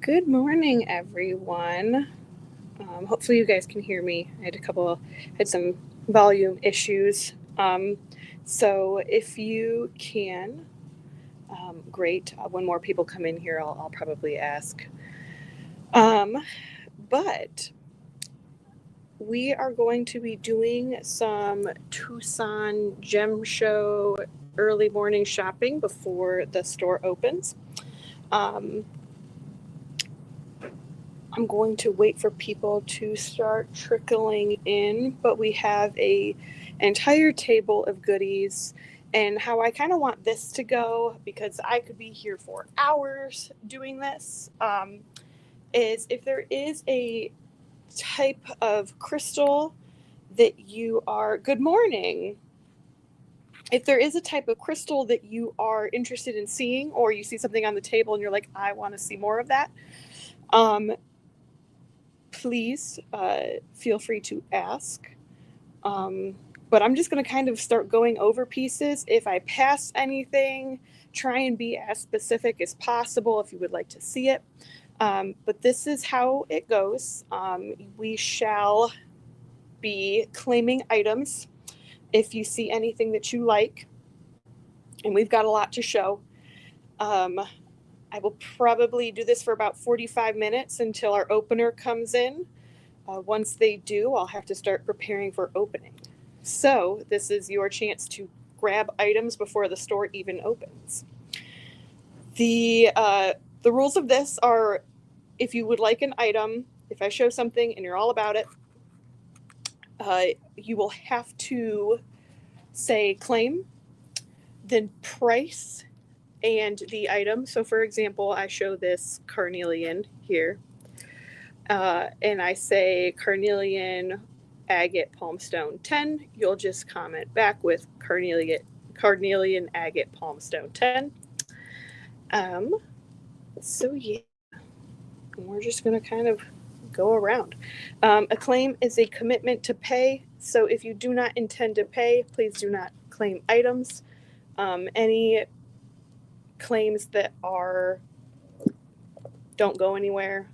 Good morning, everyone. Hopefully, you guys can hear me. Had some volume issues. So if you can, great. When more people come in here, I'll probably ask. Um, but we are going to be doing some Tucson gem show early morning shopping before the store opens. Um, I'm going to wait for people to start trickling in, but we have a entire table of goodies. And how I kind of want this to go, because I could be here for hours doing this, is if there is a type of crystal that you are, good morning. If there is a type of crystal that you are interested in seeing, or you see something on the table and you're like, I want to see more of that, um, please feel free to ask. Um, but I'm just going to kind of start going over pieces. If I pass anything, try and be as specific as possible if you would like to see it. But this is how it goes. We shall be claiming items. If you see anything that you like, and we've got a lot to show, um, I will probably do this for about 45 minutes until our opener comes in. Once they do, I'll have to start preparing for opening. So this is your chance to grab items before the store even opens. The rules of this are: if you would like an item, if I show something and you're all about it, you will have to say claim, then price, and the item. So, for example, I show this carnelian here, and I say carnelian agate palmstone 10. You'll just comment back with carnelian agate palmstone 10. Um, so yeah, we're just gonna kind of go around. A claim is a commitment to pay. So if you do not intend to pay, please do not claim items. Any claims that are don't go anywhere,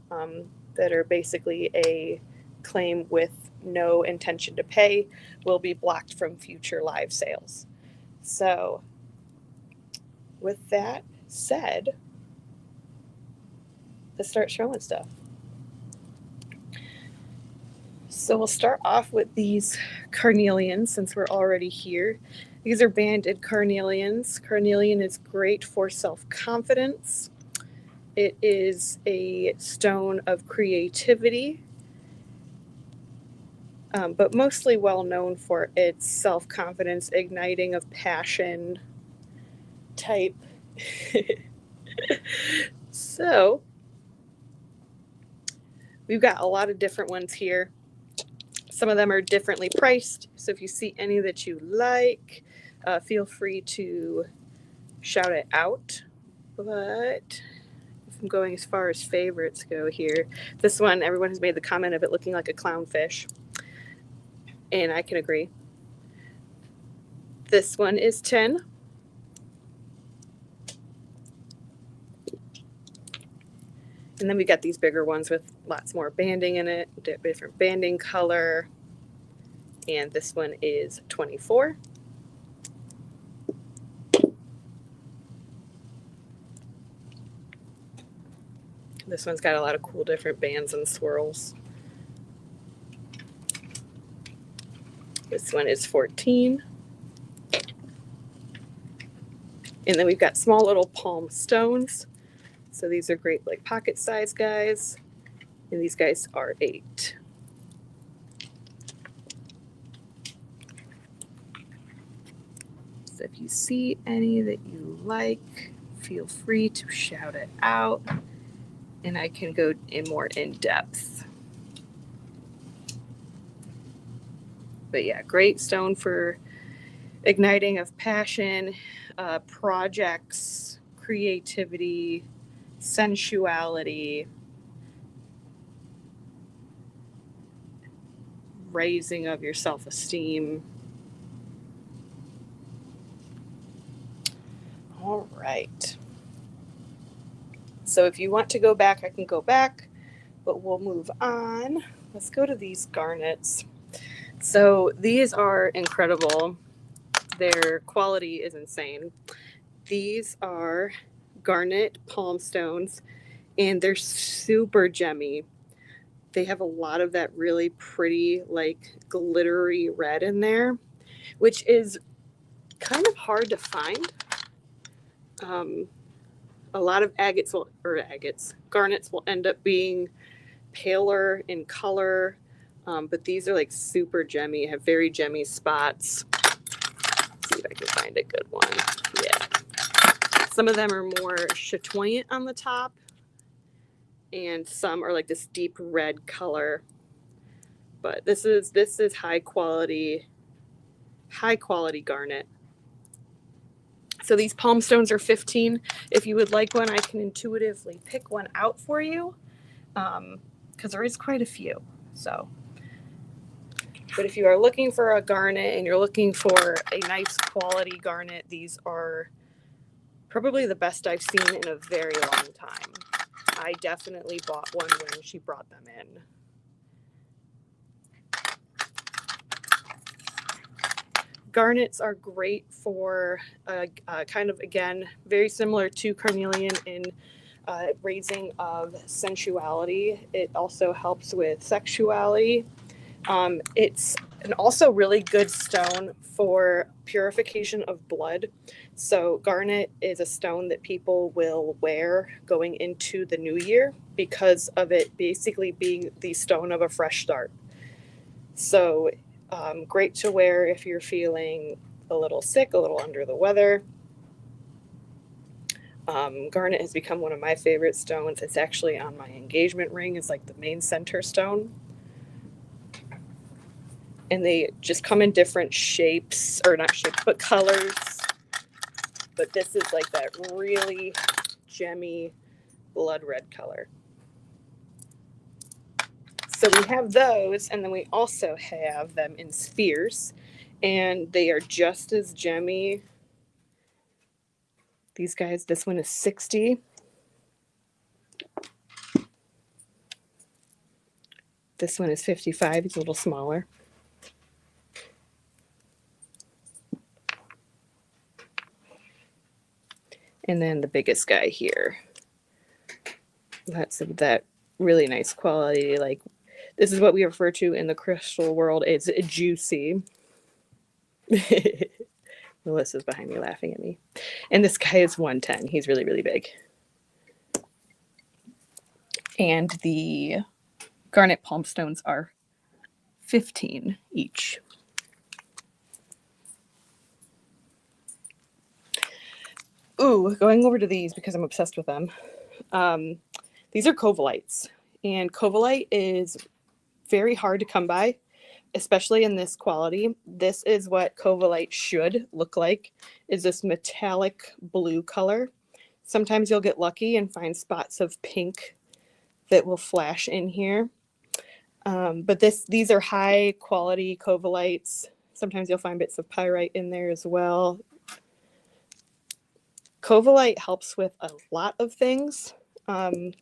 that are basically a claim with no intention to pay, will be blocked from future live sales. So, with that said, let's start showing stuff. So, we'll start off with these carnelians since we're already here. These are banded carnelians. Carnelian is great for self confidence. It is a stone of creativity, but mostly well known for its self confidence, igniting of passion type. So, we've got a lot of different ones here. Some of them are differently priced. So, if you see any that you like, feel free to shout it out. But if I'm going as far as favorites go here, this one, everyone has made the comment of it looking like a clownfish. And I can agree. This one is 10. And then we got these bigger ones with lots more banding in it, different banding color. And this one is 24. This one's got a lot of cool different bands and swirls. This one is 14. And then we've got small little palm stones. So these are great, like pocket size guys. And these guys are 8. So if you see any that you like, feel free to shout it out, and I can go in more in depth. But yeah, great stone for igniting of passion, projects, creativity, sensuality, raising of your self-esteem. All right. So if you want to go back, I can go back, but we'll move on. Let's go to these garnets. So these are incredible. Their quality is insane. These are garnet palm stones, and they're super gemmy. They have a lot of that really pretty, like glittery red in there, which is kind of hard to find. A lot of garnets will end up being paler in color, but these are like super gemmy, have very gemmy spots. Let's see if I can find a good one. Yeah. Some of them are more chatoyant on the top, and some are like this deep red color. But this is high quality garnet. So these palm stones are 15. If you would like one, I can intuitively pick one out for you, because there is quite a few. So, but if you are looking for a garnet and you're looking for a nice quality garnet, these are probably the best I've seen in a very long time. I definitely bought one when she brought them in. Garnets are great for kind of, again, very similar to carnelian in raising of sensuality. It also helps with sexuality. It's an also really good stone for purification of blood. So garnet is a stone that people will wear going into the new year because of it basically being the stone of a fresh start. So great to wear if you're feeling a little sick, a little under the weather. Garnet has become one of my favorite stones. It's actually on my engagement ring. It's like the main center stone. And they just come in different shapes, or not shapes, but colors. But this is like that really gemmy blood red color. So we have those, and then we also have them in spheres, and they are just as gemmy. These guys, this one is 60. This one is 55. It's a little smaller. And then the biggest guy here. That's that really nice quality. Like, this is what we refer to in the crystal world. It's juicy. Melissa's behind me laughing at me. And this guy is 110. He's really, really big. And the garnet palm stones are 15 each. Ooh, going over to these because I'm obsessed with them. These are covalites, and covalite is very hard to come by, especially in this quality. This is what covalite should look like, is this metallic blue color. Sometimes you'll get lucky and find spots of pink that will flash in here. But these are high quality covalites. Sometimes you'll find bits of pyrite in there as well. Covalite helps with a lot of things. It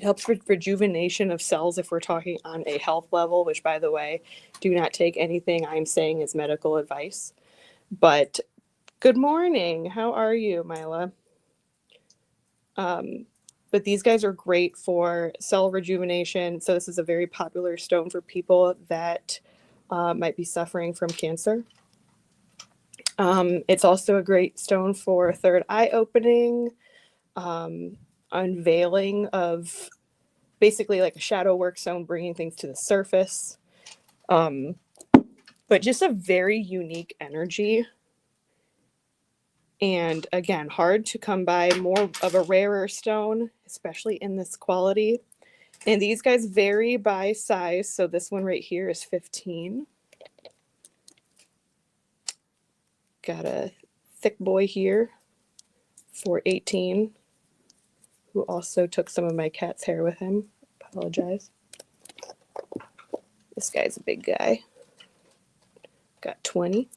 helps with rejuvenation of cells if we're talking on a health level, which, by the way, do not take anything I'm saying as medical advice. But good morning. How are you, Mila? But these guys are great for cell rejuvenation. So this is a very popular stone for people that might be suffering from cancer. It's also a great stone for third eye opening, unveiling of basically like a shadow work stone, bringing things to the surface. But just a very unique energy. And again, hard to come by, more of a rarer stone, especially in this quality. And these guys vary by size. So this one right here is 15. Got a thick boy here for 18, who also took some of my cat's hair with him. Apologize. This guy's a big guy. Got 20.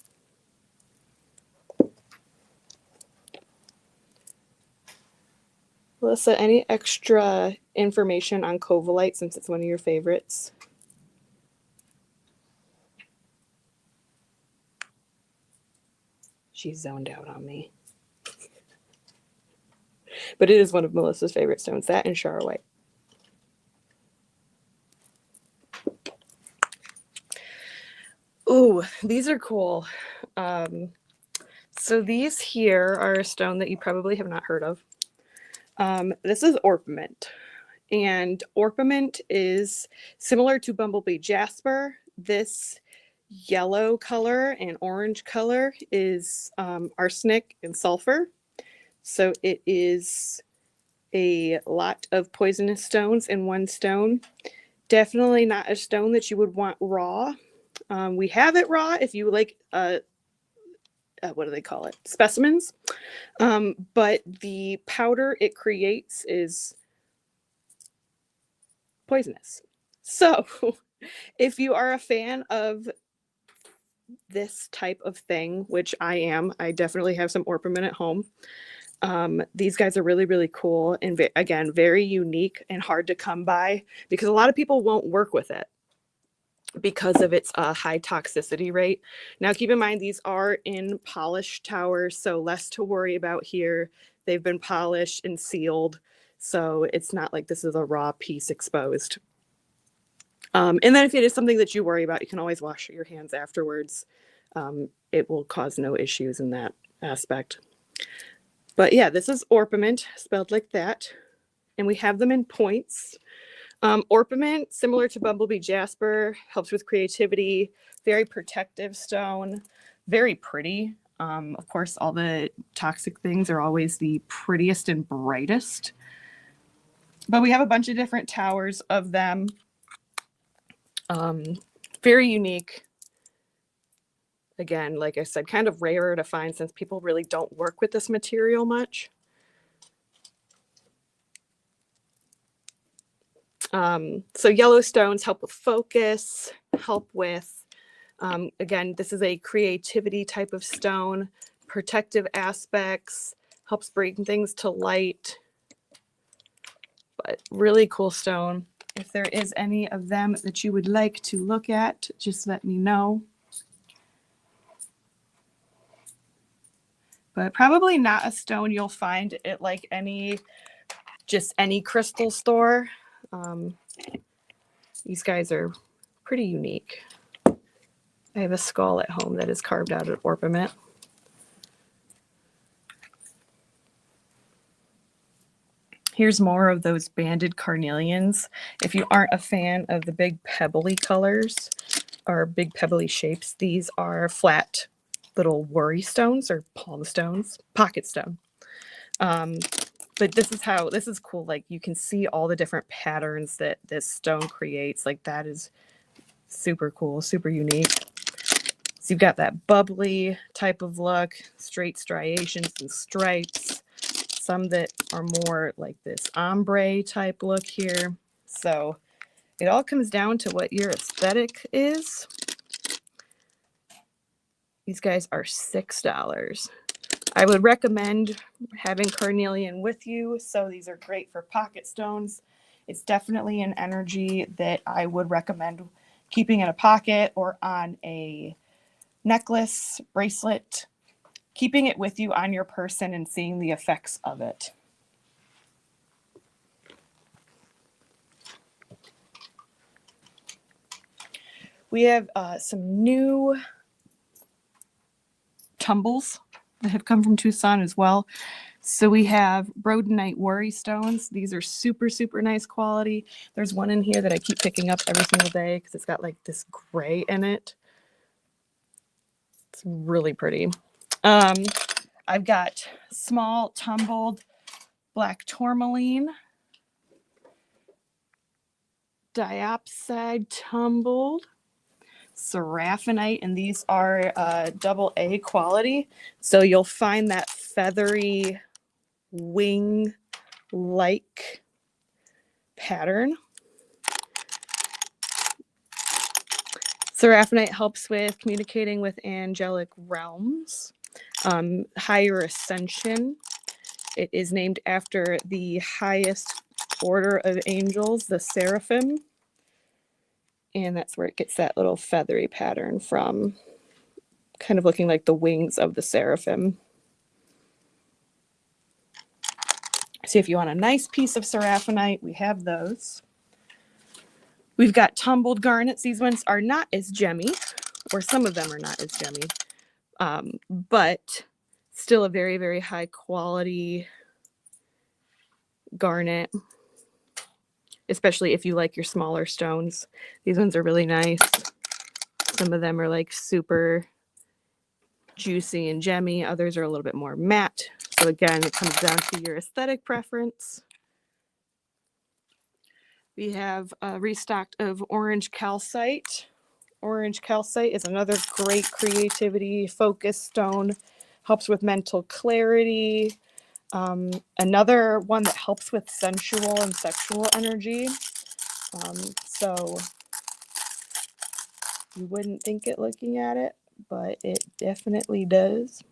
Melissa, any extra information on Covalite since it's one of your favorites? She's zoned out on me. But it is one of Melissa's favorite stones, that and Charwhite. Ooh, these are cool. So these here are a stone that you probably have not heard of. This is orpiment. And orpiment is similar to bumblebee jasper. This yellow color and orange color is arsenic and sulfur. So it is a lot of poisonous stones in one stone. Definitely not a stone that you would want raw. We have it raw if you like, what do they call it? Specimens. But the powder it creates is poisonous. So if you are a fan of this type of thing, which I am, I definitely have some orpiment at home. These guys are really, really cool. And again, very unique and hard to come by because a lot of people won't work with it because of its high toxicity rate. Now, keep in mind, these are in polished towers, so less to worry about here. They've been polished and sealed, so it's not like this is a raw piece exposed. And then if it is something that you worry about, you can always wash your hands afterwards. It will cause no issues in that aspect. But yeah, this is orpiment, spelled like that. And we have them in points. Orpiment, similar to bumblebee jasper, helps with creativity, very protective stone, very pretty. Of course, all the toxic things are always the prettiest and brightest. But we have a bunch of different towers of them. Very unique. Again, like I said, kind of rarer to find since people really don't work with this material much. So yellow stones help with focus, help with, again, this is a creativity type of stone, protective aspects, helps bring things to light, but really cool stone. If there is any of them that you would like to look at, just let me know. But probably not a stone you'll find at like just any crystal store. These guys are pretty unique. I have a skull at home that is carved out of orpiment. Here's more of those banded carnelians. If you aren't a fan of the big pebbly colors or big pebbly shapes, these are flat little worry stones or palm stones, pocket stone. But this is cool. Like you can see all the different patterns that this stone creates. Like that is super cool, super unique. So you've got that bubbly type of look, straight striations and stripes. Some that are more like this ombre type look here. So it all comes down to what your aesthetic is. These guys are $6. I would recommend having carnelian with you. So these are great for pocket stones. It's definitely an energy that I would recommend keeping in a pocket or on a necklace, bracelet, keeping it with you on your person and seeing the effects of it. We have some new tumbles that have come from Tucson as well. So we have rhodonite worry stones. These are super, super nice quality. There's one in here that I keep picking up every single day because it's got like this gray in it. It's really pretty. I've got small tumbled black tourmaline, diopside tumbled, seraphinite, and these are AA quality. So you'll find that feathery wing-like pattern. Seraphinite helps with communicating with angelic realms, higher ascension. It is named after the highest order of angels, the seraphim. And that's where it gets that little feathery pattern from, kind of looking like the wings of the seraphim. So if you want a nice piece of seraphonite, we have those. We've got tumbled garnets. These ones are not as gemmy, or some of them are not as gemmy, but still a very, very high quality garnet, especially if you like your smaller stones. These ones are really nice. Some of them are like super juicy and gemmy. Others are a little bit more matte. So again, it comes down to your aesthetic preference. We have restocked of orange calcite. Orange calcite is another great creativity focus stone. Helps with mental clarity. Another one that helps with sensual and sexual energy. So you wouldn't think it looking at it, but it definitely does.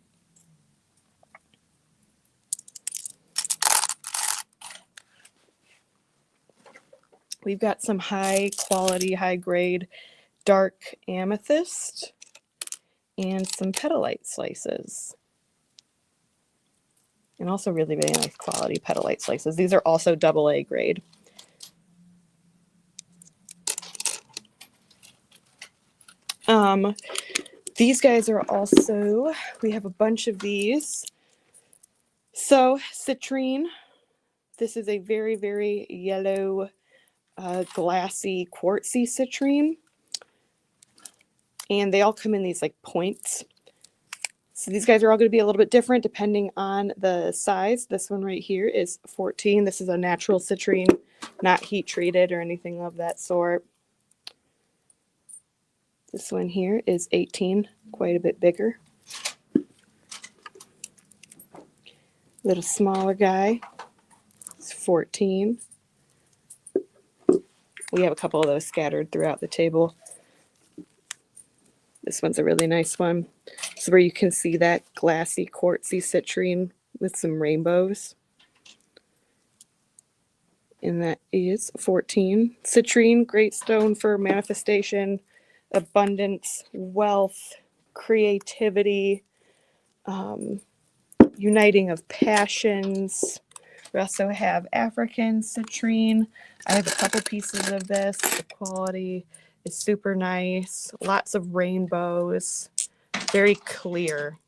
We've got some high quality, high grade dark amethyst and some petalite slices. And also really, really nice quality petalite slices. These are also AA grade. These guys are also, we have a bunch of these. So citrine, this is a very, very yellow, glassy, quartzy citrine. And they all come in these like points. So these guys are all going to be a little bit different depending on the size. This one right here is 14. This is a natural citrine, not heat treated or anything of that sort. This one here is 18, quite a bit bigger. Little smaller guy, it's 14. We have a couple of those scattered throughout the table. This one's a really nice one. This is where you can see that glassy, quartzy citrine with some rainbows. And that is 14. Citrine, great stone for manifestation, abundance, wealth, creativity, uniting of passions. We also have African citrine. I have a couple pieces of this. The quality is super nice. Lots of rainbows. Very clear.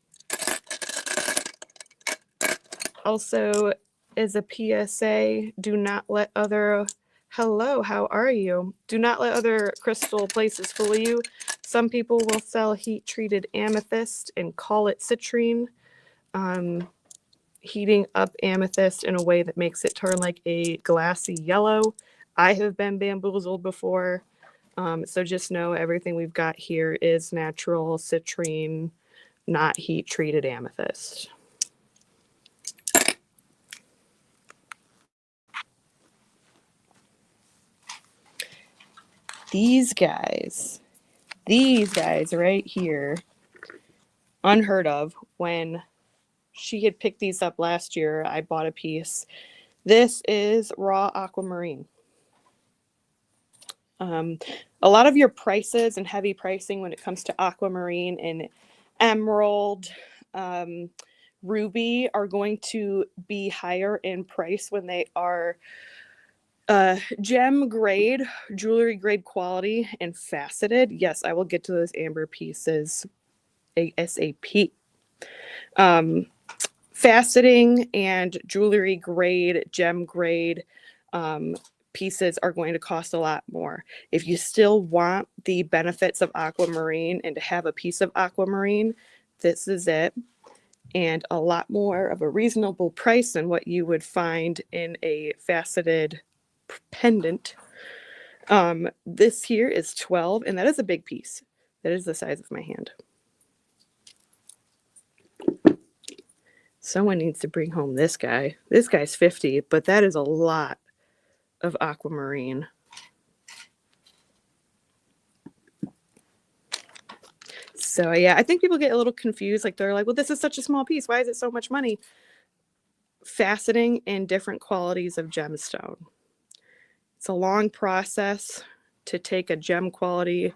Also, as a PSA, do not let other... Hello, how are you? Do not let other crystal places fool you. Some people will sell heat-treated amethyst and call it citrine. Heating up amethyst in a way that makes it turn like a glassy yellow. I have been bamboozled before. So just know everything we've got here is natural citrine, not heat-treated amethyst. These guys right here, unheard of. When she had picked these up last year, I bought a piece. This is raw aquamarine. A lot of your prices and heavy pricing when it comes to aquamarine and emerald, ruby are going to be higher in price when they are gem grade, jewelry grade quality, and faceted. Yes, I will get to those amber pieces ASAP. Faceting and jewelry grade, gem grade pieces are going to cost a lot more. If you still want the benefits of aquamarine and to have a piece of aquamarine, this is it. And a lot more of a reasonable price than what you would find in a faceted pendant. This here is 12, and that is a big piece. That is the size of my hand. Someone needs to bring home this guy. This guy's 50, but that is a lot of aquamarine. So yeah, I think people get a little confused. Like they're like, well, this is such a small piece. Why is it so much money? faceting and different qualities of gemstone. It's a long process to take a gem quality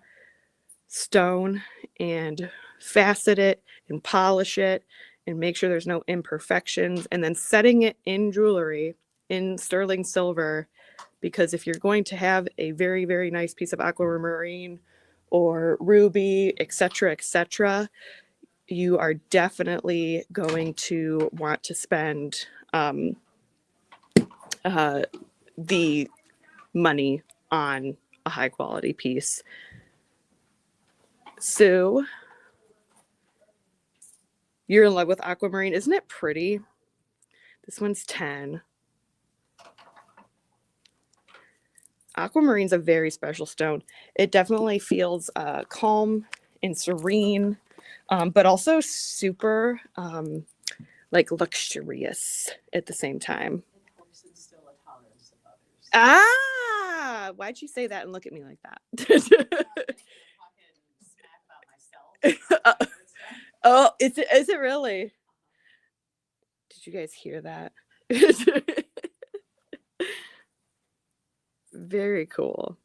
stone and facet it and polish it and make sure there's no imperfections, and then setting it in jewelry in sterling silver, because if you're going to have a very, very nice piece of aquamarine or ruby, etc., you are definitely going to want to spend the money on a high quality piece. So you're in love with aquamarine. Isn't it pretty? This one's 10. Aquamarine's a very special stone. It definitely feels calm and serene, but also super like luxurious at the same time. Ah, why'd you say that and look at me like that? Oh, is it really? Did you guys hear that? Very cool.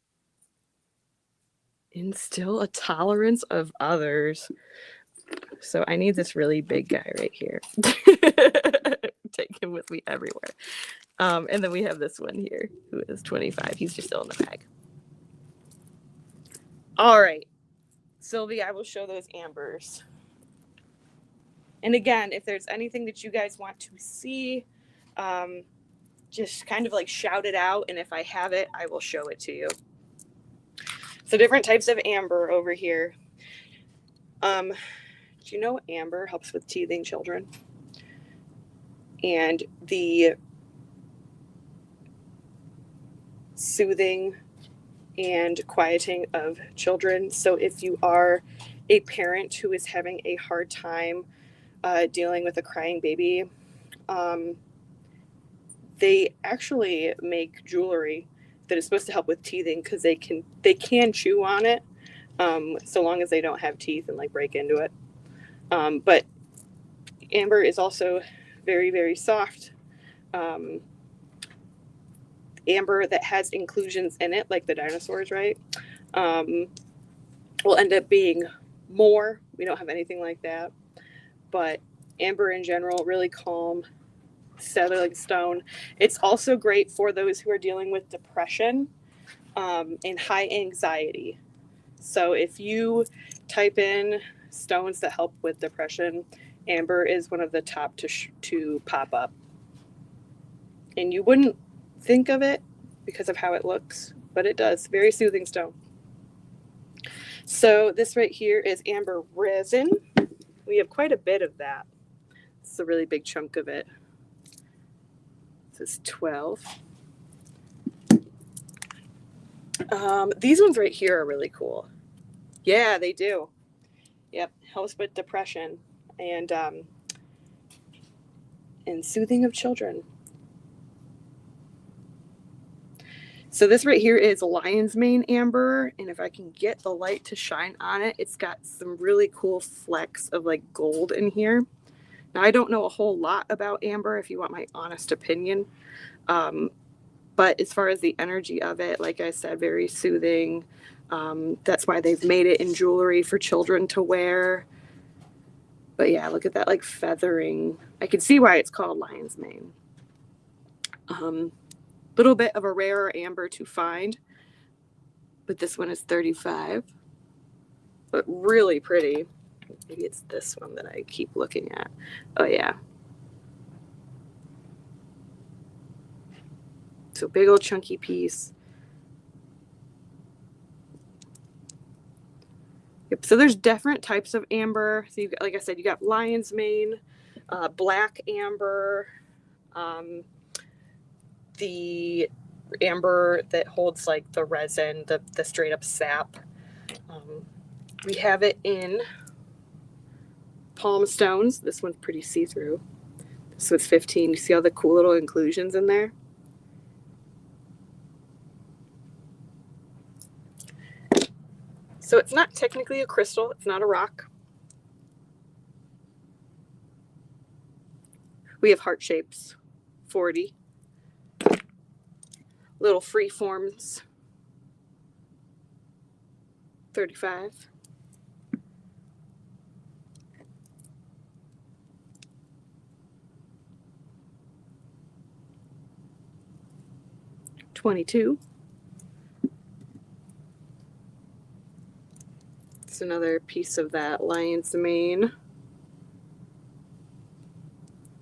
Instill a tolerance of others. So I need this really big guy right here. Take him with me everywhere. And then we have this one here who is 25. He's just still in the bag. All right, Sylvie, I will show those ambers. And again, if there's anything that you guys want to see, just kind of like shout it out. And if I have it, I will show it to you. So different types of amber over here. Do you know amber helps with teething children? And the soothing and quieting of children. So if you are a parent who is having a hard time dealing with a crying baby, they actually make jewelry that is supposed to help with teething, because they can chew on it, so long as they don't have teeth and like break into it. But amber is also very, very soft. Amber that has inclusions in it, like the dinosaurs, right, will end up being more. We don't have anything like that. But amber in general, really calm, settling stone. It's also great for those who are dealing with depression and high anxiety. So if you type in stones that help with depression, amber is one of the top to pop up. And you wouldn't think of it because of how it looks, but it does. Very soothing stone. So this right here is amber resin. We have quite a bit of that. It's a really big chunk of it. This is 12. These ones right here are really cool. Yeah, they do. Yep, helps with depression and soothing of children. So this right here is lion's mane amber, and if I can get the light to shine on it, it's got some really cool flecks of like gold in here. Now I don't know a whole lot about amber, if you want my honest opinion, but as far as the energy of it, like I said, very soothing. That's why they've made it in jewelry for children to wear. But yeah, look at that like feathering. I can see why it's called lion's mane. Little bit of a rarer amber to find, but this one is 35, but really pretty. Maybe it's this one that I keep looking at. Oh yeah. So big old chunky piece. Yep. So there's different types of amber. So you got, like I said, you got lion's mane, black amber, the amber that holds like the resin, the straight up sap. We have it in palm stones. This one's pretty see-through. So it's 15. You see all the cool little inclusions in there? So it's not technically a crystal. It's not a rock. We have heart shapes. 40. Little free forms, 35. $22. It's another piece of that lion's mane.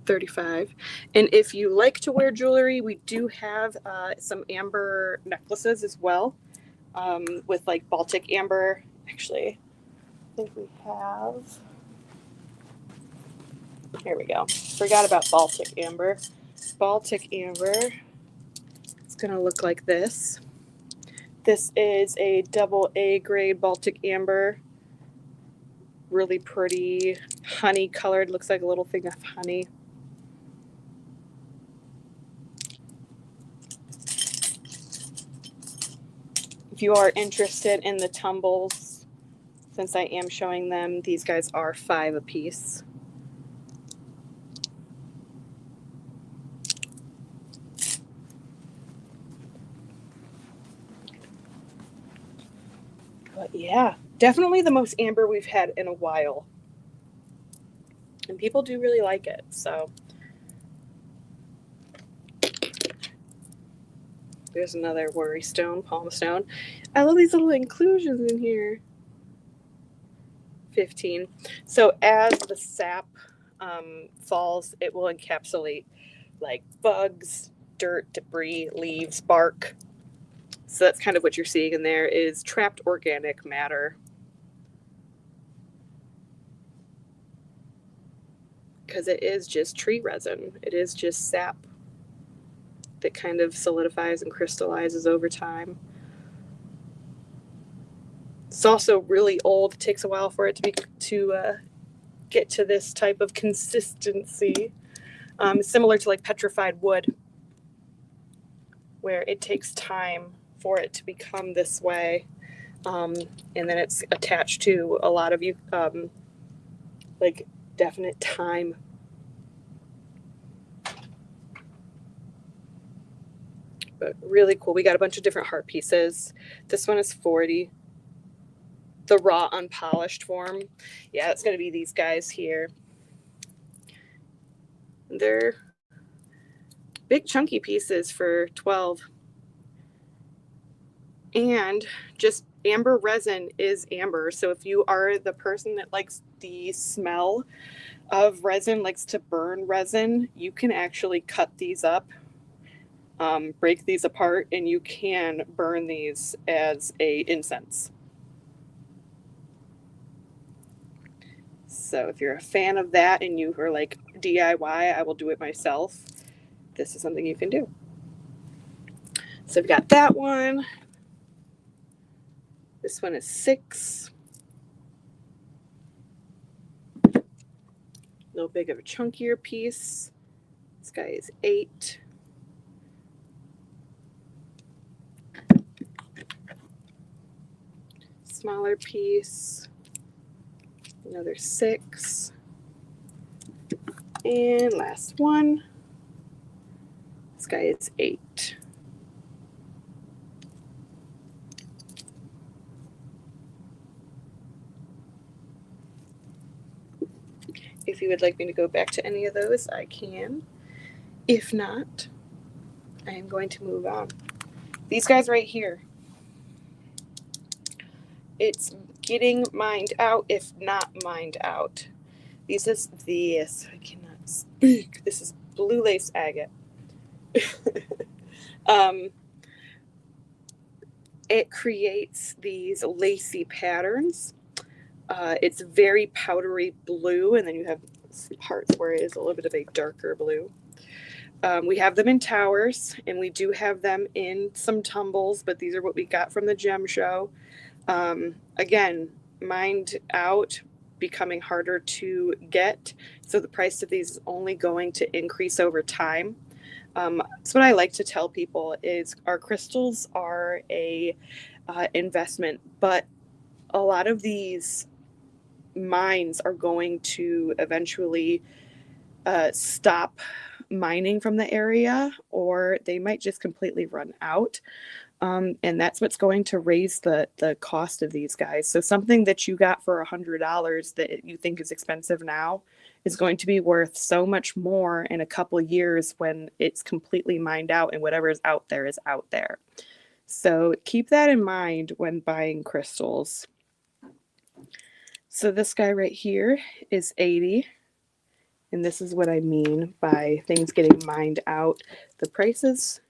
$35. And if you like to wear jewelry, we do have some amber necklaces as well, with like Baltic amber. Actually, I think we have. Here we go. Forgot about Baltic amber. Baltic amber. It's gonna look like this. This is a AA grade Baltic amber. Really pretty, honey colored. Looks like a little thing of honey. If you are interested in the tumbles, since I am showing them, these guys are $5 a piece. But yeah, definitely the most amber we've had in a while. And people do really like it, so. There's another worry stone, palm stone. I love these little inclusions in here. 15. So as the sap falls, it will encapsulate like bugs, dirt, debris, leaves, bark. So that's kind of what you're seeing in there is trapped organic matter. Because it is just tree resin. It is just sap that kind of solidifies and crystallizes over time. It's also really old. It takes a while for it to get to this type of consistency. Similar to like petrified wood, where it takes time for it to become this way. And then it's attached to a lot of like definite time. But really cool. We got a bunch of different heart pieces. This one is 40. The raw unpolished form. Yeah, it's going to be these guys here. They're big chunky pieces for 12. And just amber resin is amber. So if you are the person that likes the smell of resin, likes to burn resin, you can actually cut these up, break these apart, and you can burn these as a incense. So if you're a fan of that and you are like DIY, I will do it myself, this is something you can do. So we've got that one. This one is 6. A little big of a chunkier piece. This guy is 8. Smaller piece. Another 6. And last one. This guy is 8. If you would like me to go back to any of those, I can. If not, I am going to move on. These guys right here. It's getting mined out, if not mined out. This is this. I cannot speak. This is blue lace agate. It creates these lacy patterns. It's very powdery blue, and then you have parts where it is a little bit of a darker blue. We have them in towers, and we do have them in some tumbles, but these are what we got from the gem show. Again, mined out, becoming harder to get, so the price of these is only going to increase over time. That's what I like to tell people is our crystals are a investment, but a lot of these mines are going to eventually stop mining from the area, or they might just completely run out. And that's what's going to raise the cost of these guys. So something that you got for $100 that you think is expensive now is going to be worth so much more in a couple of years when it's completely mined out and whatever is out there is out there. So keep that in mind when buying crystals. So this guy right here is 80. And this is what I mean by things getting mined out. The prices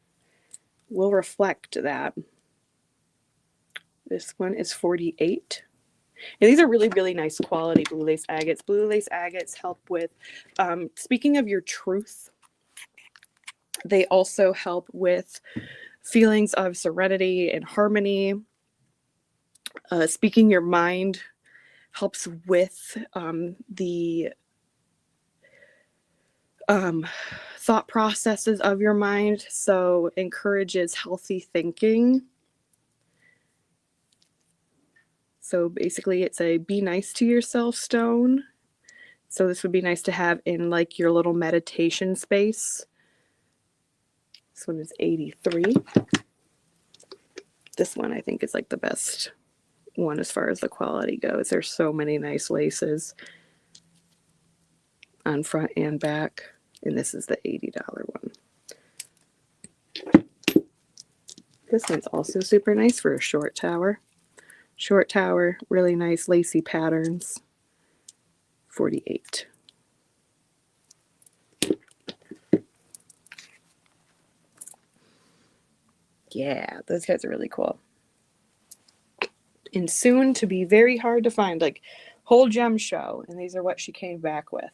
will reflect that. This one is 48. And these are really, really nice quality blue lace agates. Blue lace agates help with, speaking of your truth, they also help with feelings of serenity and harmony. Speaking your mind helps with the thought processes of your mind. So encourages healthy thinking. So basically it's a be nice to yourself stone. So this would be nice to have in like your little meditation space. This one is 83. This one I think is like the best one as far as the quality goes. There's so many nice laces on front and back. And this is the $80 one. This one's also super nice for a short tower. Short tower, really nice lacy patterns. 48. Yeah, those guys are really cool. And soon to be very hard to find, like whole gem show. And these are what she came back with.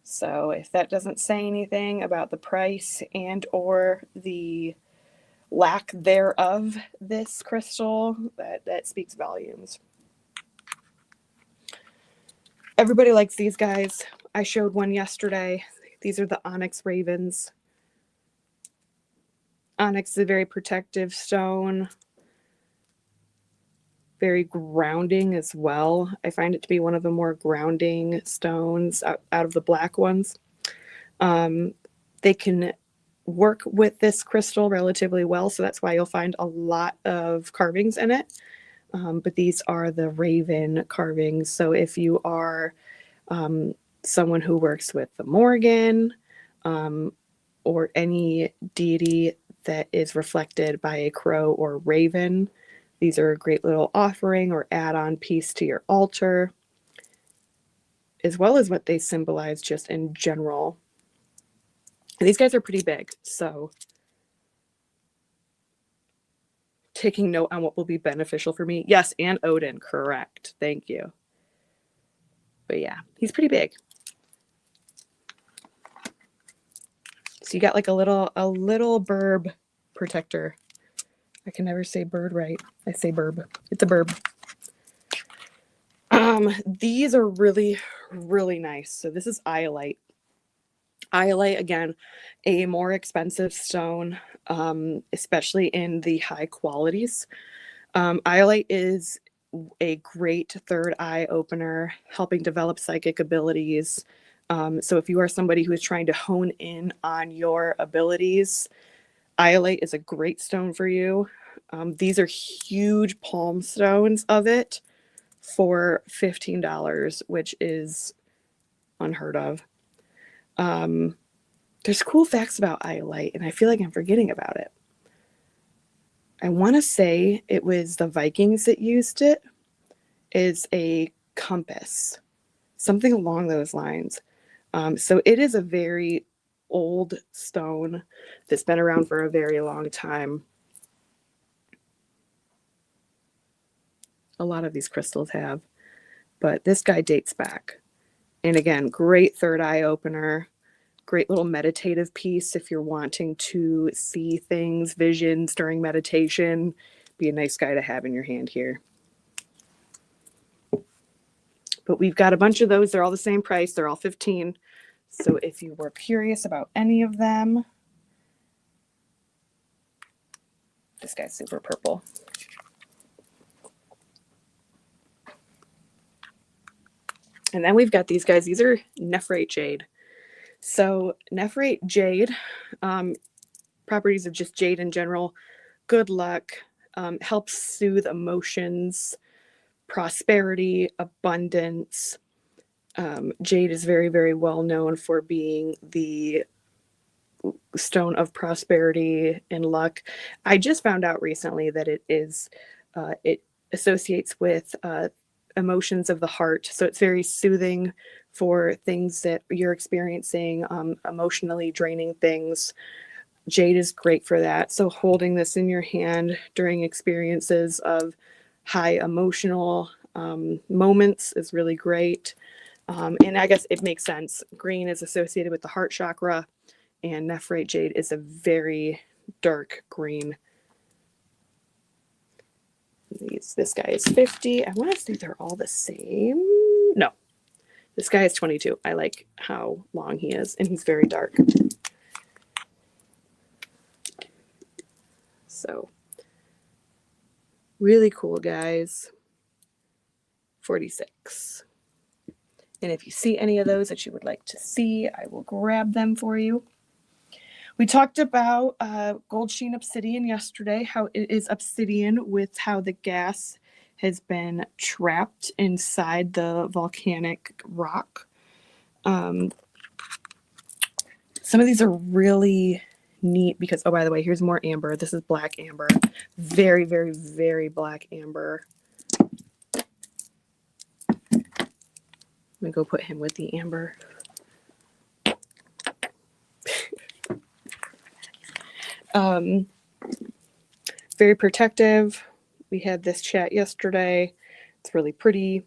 So if that doesn't say anything about the price and or the lack thereof this crystal, that speaks volumes. Everybody likes these guys. I showed one yesterday. These are the onyx ravens. Onyx is a very protective stone. Very grounding as well. I find it to be one of the more grounding stones out of the black ones. They can work with this crystal relatively well, so that's why you'll find a lot of carvings in it. But these are the raven carvings. So if you are someone who works with the Morgan or any deity that is reflected by a crow or raven, these are a great little offering or add-on piece to your altar, as well as what they symbolize just in general. And these guys are pretty big, so taking note on what will be beneficial for me. Yes, and Odin, correct. Thank you. But yeah, he's pretty big. So you got like a little burb protector. I can never say bird right. I say burb. It's a burb. These are really, really nice. So this is iolite. Iolite, again, a more expensive stone, especially in the high qualities. Iolite is a great third eye opener, helping develop psychic abilities. So if you are somebody who is trying to hone in on your abilities, iolite is a great stone for you. These are huge palm stones of it for $15, which is unheard of. There's cool facts about iolite, and I feel like I'm forgetting about it. I want to say it was the Vikings that used it as a compass, something along those lines. So it is a very old stone that's been around for a very long time. A lot of these crystals have, but this guy dates back. And again, great third eye opener, great little meditative piece if you're wanting to see things, visions during meditation. Be a nice guy to have in your hand here. But we've got a bunch of those. They're all the same price. They're all $15. So if you were curious about any of them, this guy's super purple. And then we've got these guys. These are nephrite jade. So nephrite jade, properties of just jade in general, good luck, helps soothe emotions, prosperity, abundance. Jade is very, very well known for being the stone of prosperity and luck. I just found out recently that it associates with emotions of the heart. So it's very soothing for things that you're experiencing, emotionally draining things. Jade is great for that. So holding this in your hand during experiences of high emotional moments is really great. And I guess it makes sense. Green is associated with the heart chakra, and nephrite jade is a very dark green. This guy is 50. I want to say they're all the same. No, this guy is 22. I like how long he is, and he's very dark. So, really cool guys. 46. And if you see any of those that you would like to see, I will grab them for you. We talked about gold sheen obsidian yesterday, how it is obsidian with how the gas has been trapped inside the volcanic rock. Some of these are really neat because, oh, by the way, here's more amber. This is black amber. Very, very, very black amber. I'm going to go put him with the amber. Very protective. We had this chat yesterday. It's really pretty.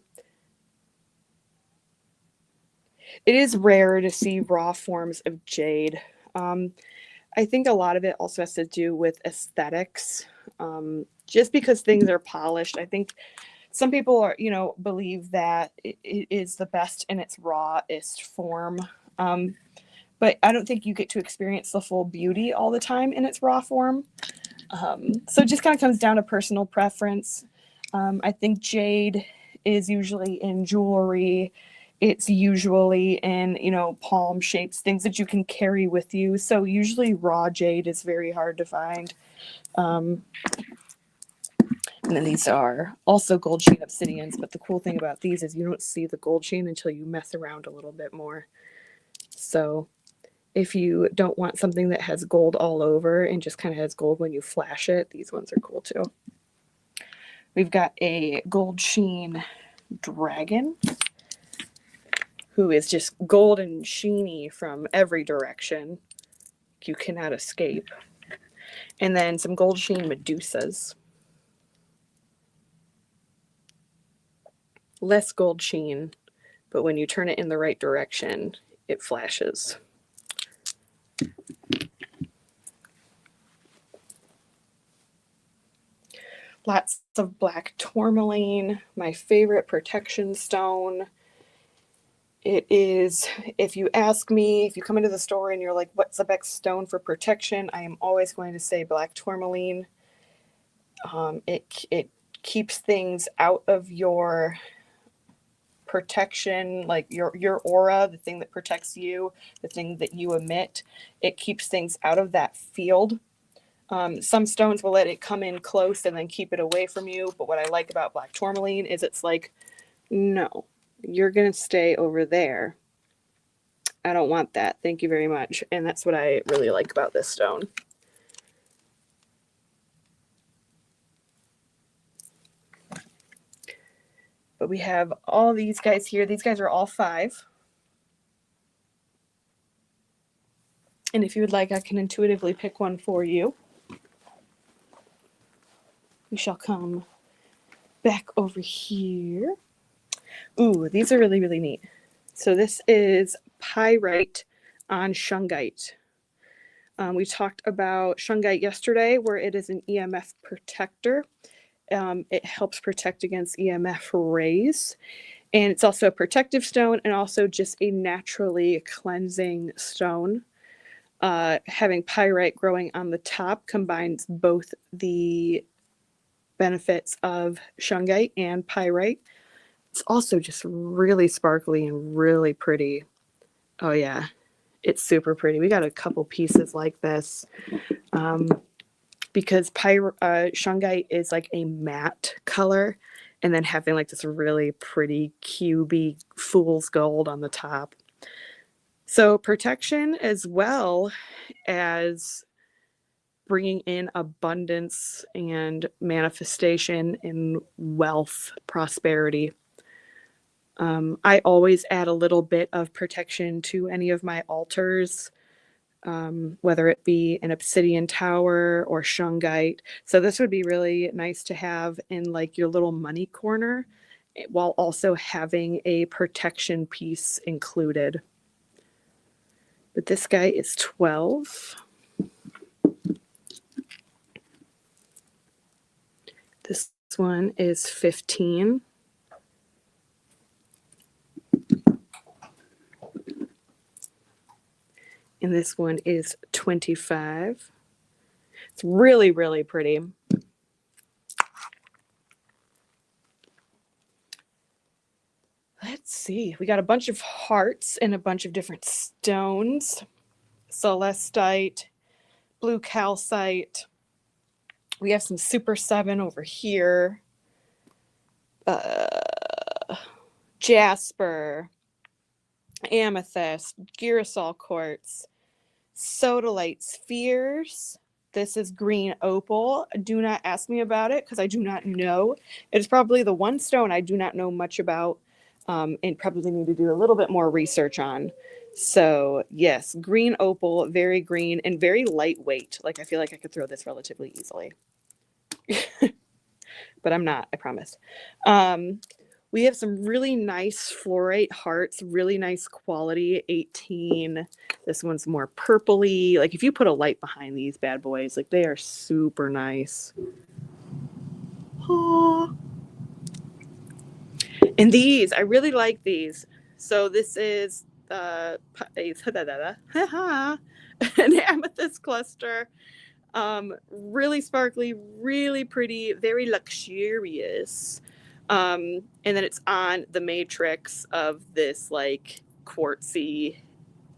It is rare to see raw forms of jade. I think a lot of it also has to do with aesthetics. Just because things are polished, I think some people are, believe that it is the best in its rawest form. But I don't think you get to experience the full beauty all the time in its raw form. So it just kind of comes down to personal preference. I think jade is usually in jewelry. It's usually in, palm shapes, things that you can carry with you. So usually raw jade is very hard to find. And then these are also gold sheen obsidians. But the cool thing about these is you don't see the gold sheen until you mess around a little bit more. So if you don't want something that has gold all over and just kind of has gold when you flash it, these ones are cool too. We've got a gold sheen dragon who is just gold and sheeny from every direction. You cannot escape. And then some gold sheen Medusas. Less gold sheen, but when you turn it in the right direction, it flashes. Lots of black tourmaline, my favorite protection stone. It is, if you ask me, if you come into the store and you're like, what's the best stone for protection? I am always going to say black tourmaline. It keeps things out of your protection, like your aura, the thing that protects you, the thing that you emit. It keeps things out of that field. Some stones will let it come in close and then keep it away from you. But what I like about black tourmaline is it's like, no, you're going to stay over there. I don't want that. Thank you very much. And that's what I really like about this stone. But we have all these guys here. These guys are all 5. And if you would like, I can intuitively pick one for you. We shall come back over here. Ooh, these are really, really neat. So this is pyrite on shungite. We talked about shungite yesterday, where it is an EMF protector. It helps protect against EMF rays. And it's also a protective stone and also just a naturally cleansing stone. Having pyrite growing on the top combines both the benefits of shungite and pyrite. It's also just really sparkly and really pretty. Oh yeah, It's super pretty. We got a couple pieces like this because shungite is like a matte color, and then having like this really pretty cubey fool's gold on the top. So protection as well as bringing in abundance and manifestation and wealth, prosperity. I always add a little bit of protection to any of my altars, whether it be an obsidian tower or shungite. So this would be really nice to have in like your little money corner, while also having a protection piece included. But this guy is 12. This one is 15. And this one is 25. It's really, really pretty. Let's see. We got a bunch of hearts and a bunch of different stones. Celestite, blue calcite. We have some Super 7 over here. Jasper, amethyst, girasol quartz, sodalite spheres. This is green opal. Do not ask me about it because I do not know. It is probably the one stone I do not know much about, and probably need to do a little bit more research on. So yes, green opal, very green and very lightweight. Like I feel like I could throw this relatively easily. But I'm not, I promise. We have some really nice fluorite hearts, really nice quality, 18. This one's more purpley. Like if you put a light behind these bad boys, like they are super nice. Oh. And these, I really like these. So this is an amethyst cluster. Really sparkly, really pretty, very luxurious. And then it's on the matrix of this like quartzy,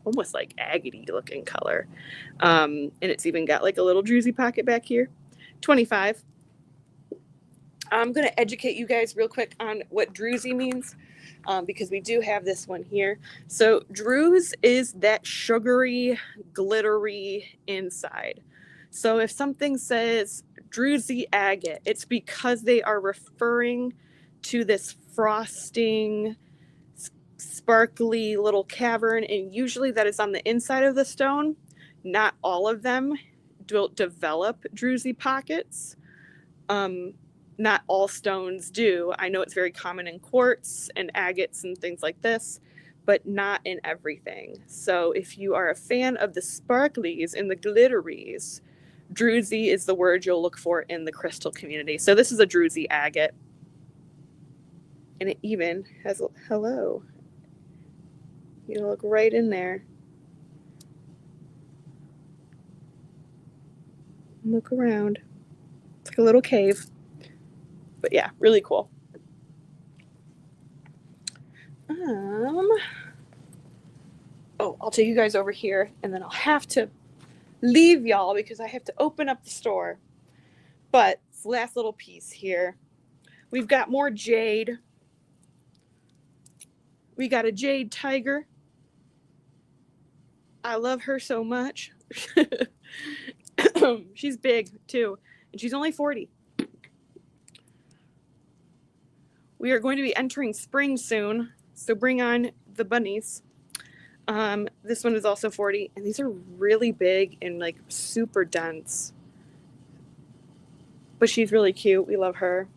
almost like agate looking color. And it's even got like a little druzy pocket back here. 25. I'm going to educate you guys real quick on what druzy means, because we do have this one here. So druze is that sugary, glittery inside. So if something says druzy agate, it's because they are referring to this frosting, sparkly little cavern, and usually that is on the inside of the stone. Not all of them will develop druzy pockets. Not all stones do. I know it's very common in quartz and agates and things like this, but not in everything. So if you are a fan of the sparklies and the glitteries, druzy is the word you'll look for in the crystal community. So this is a druzy agate. And it even has a hello. You look right in there. Look around. It's like a little cave. But yeah, really cool. I'll take you guys over here, and then I'll have to leave y'all because I have to open up the store. But last little piece here. We've got more jade. We got a jade tiger. I love her so much. She's big too, and she's only 40. We are going to be entering spring soon, so bring on the bunnies. This one is also 40, and these are really big and like super dense. But she's really cute. We love her.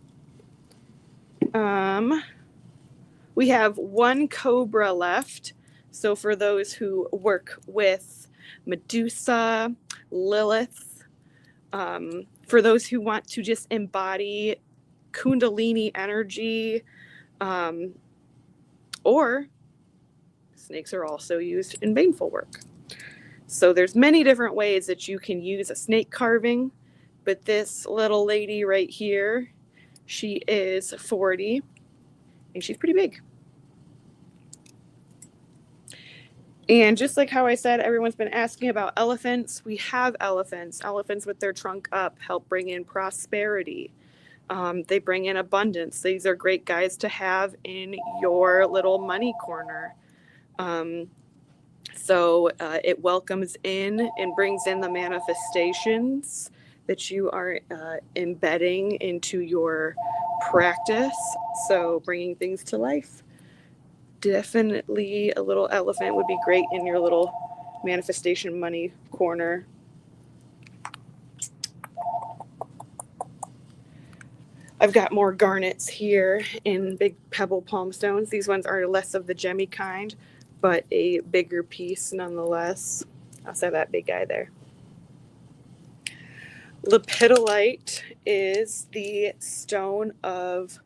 We have one cobra left. So for those who work with Medusa, Lilith, for those who want to just embody Kundalini energy, or snakes are also used in baneful work. So there's many different ways that you can use a snake carving, but this little lady right here, she is 40, and she's pretty big. And just like how I said, everyone's been asking about elephants. We have elephants. Elephants with their trunk up help bring in prosperity. They bring in abundance. These are great guys to have in your little money corner. So it welcomes in and brings in the manifestations that you are embedding into your practice. So bringing things to life. Definitely a little elephant would be great in your little manifestation money corner. I've got more garnets here in big pebble palm stones. These ones are less of the gemmy kind, but a bigger piece nonetheless. I'll say that big guy there. Lepidolite is the stone of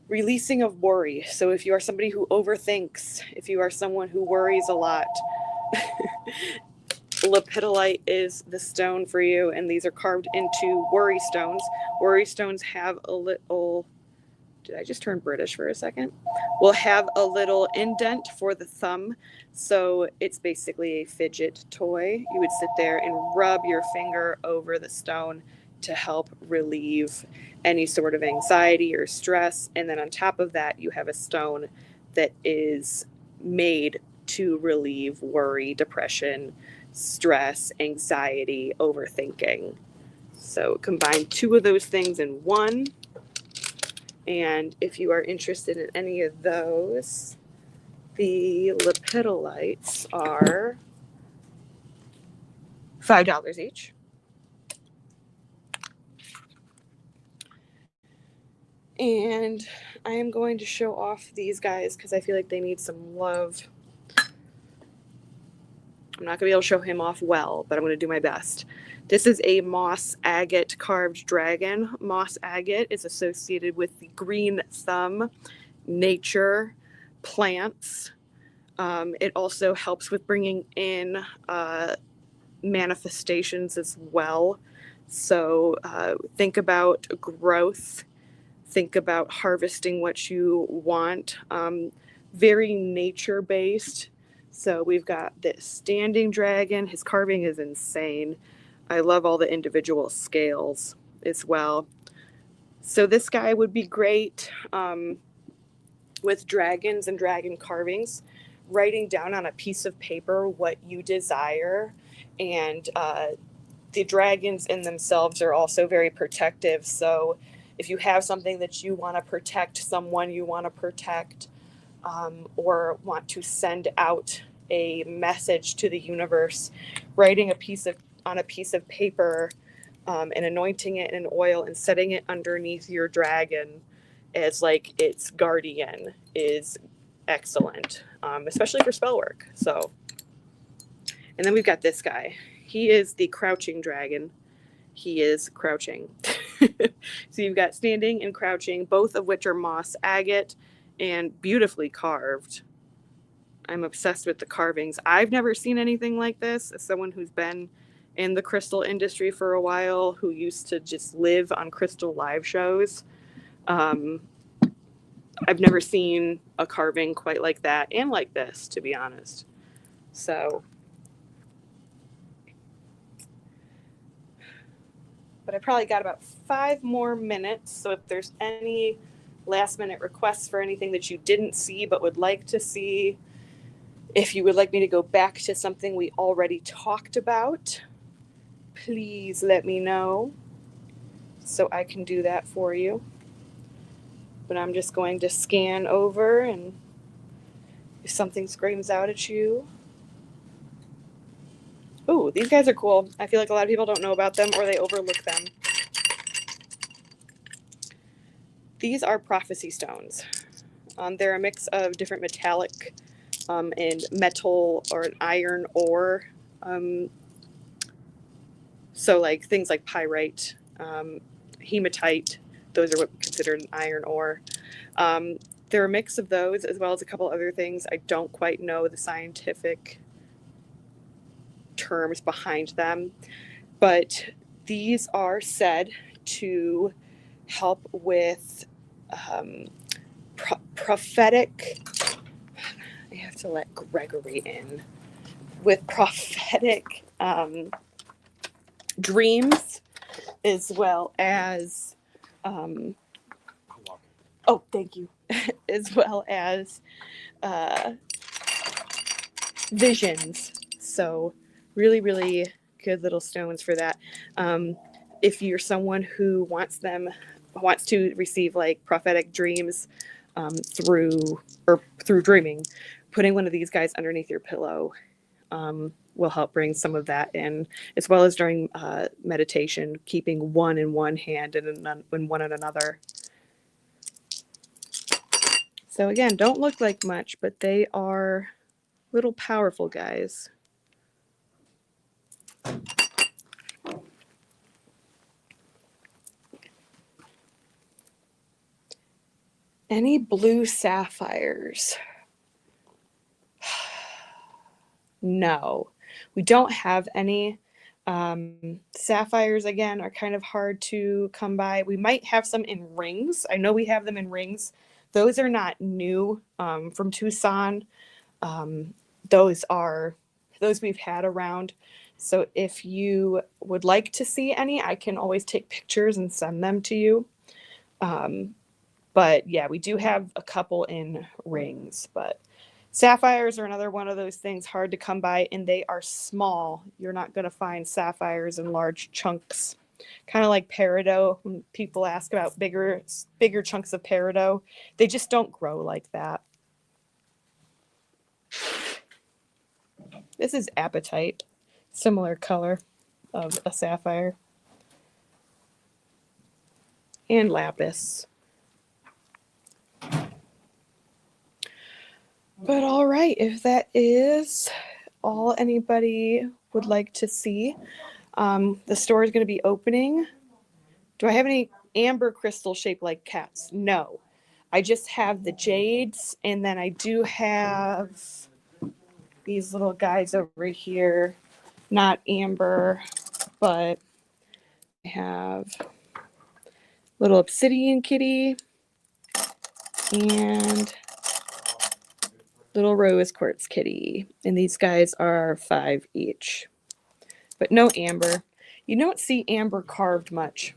releasing of worry. So if you are somebody who overthinks, if you are someone who worries a lot, lepidolite is the stone for you. And these are carved into worry stones. Worry stones have a little, did I just turn British for a second? Will have a little indent for the thumb. So it's basically a fidget toy. You would sit there and rub your finger over the stone to help relieve any sort of anxiety or stress. And then on top of that, you have a stone that is made to relieve worry, depression, stress, anxiety, overthinking. So combine two of those things in one. And if you are interested in any of those, the lepidolites are $5 each. And I am going to show off these guys because I feel like they need some love. I'm not going to be able to show him off well, but I'm going to do my best. This is a moss agate carved dragon. Moss agate is associated with the green thumb, nature, plants. It also helps with bringing in manifestations as well. So think about growth. Think about harvesting what you want. Very nature-based. So we've got this standing dragon. His carving is insane. I love all the individual scales as well. So this guy would be great with dragons and dragon carvings, writing down on a piece of paper what you desire. And the dragons in themselves are also very protective. So if you have something that you want to protect, someone you want to protect, or want to send out a message to the universe, writing on a piece of paper and anointing it in oil and setting it underneath your dragon as like its guardian is excellent, especially for spell work. So, and then we've got this guy. He is the crouching dragon. He is crouching. So you've got standing and crouching, both of which are moss agate and beautifully carved. I'm obsessed with the carvings. I've never seen anything like this. As someone who's been in the crystal industry for a while, who used to just live on crystal live shows, I've never seen a carving quite like that and like this, to be honest. So, but I probably got about 5 more minutes. So if there's any last minute requests for anything that you didn't see but would like to see, if you would like me to go back to something we already talked about, please let me know so I can do that for you. But I'm just going to scan over, and if something screams out at you. Ooh, these guys are cool. I feel like a lot of people don't know about them or they overlook them. These are prophecy stones. They're a mix of different metallic and metal or an iron ore. So like things like pyrite, hematite, those are what we consider an iron ore. They're a mix of those as well as a couple other things. I don't quite know the scientific terms behind them, but these are said to help with prophetic. I have to let Gregory in with prophetic dreams, as well as oh, thank you, as well as visions. So really, really good little stones for that. If you're someone who wants to receive like prophetic dreams through dreaming, putting one of these guys underneath your pillow will help bring some of that in, as well as during meditation, keeping one in one hand and one in another. So again, don't look like much, but they are little powerful guys. Any blue sapphires? No, we don't have any. Sapphires, again, are kind of hard to come by. We might have some in rings. I know we have them in rings. Those are not new from Tucson. Those we've had around. So if you would like to see any, I can always take pictures and send them to you. But yeah, we do have a couple in rings, but sapphires are another one of those things hard to come by, and they are small. You're not going to find sapphires in large chunks. Kind of like peridot. When people ask about bigger chunks of peridot, they just don't grow like that. This is apatite, similar color of a sapphire. And lapis. But all right, if that is all anybody would like to see, the store is going to be opening. Do I have any amber crystal shaped like cats? No. I just have the jades, and then I do have these little guys over here. Not amber, but I have little obsidian kitty and little rose quartz kitty. And these guys are $5 each. But no amber. You don't see amber carved much.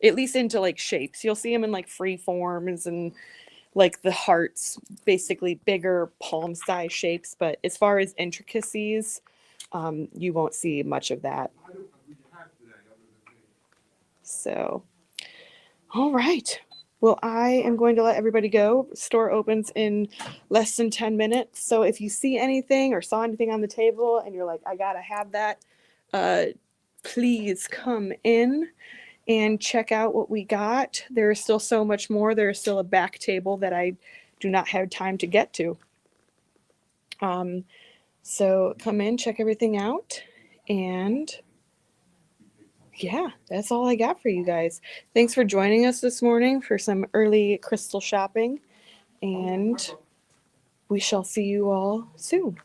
At least into like shapes. You'll see them in like free forms and like the hearts, basically bigger palm size shapes. But as far as intricacies, you won't see much of that. So, all right. Well, I am going to let everybody go. Store opens in less than 10 minutes. So if you see anything or saw anything on the table and you're like, I gotta have that, please come in and check out what we got. There is still so much more. There is still a back table that I do not have time to get to. So come in, check everything out, and yeah, that's all I got for you guys. Thanks for joining us this morning for some early crystal shopping, and we shall see you all soon.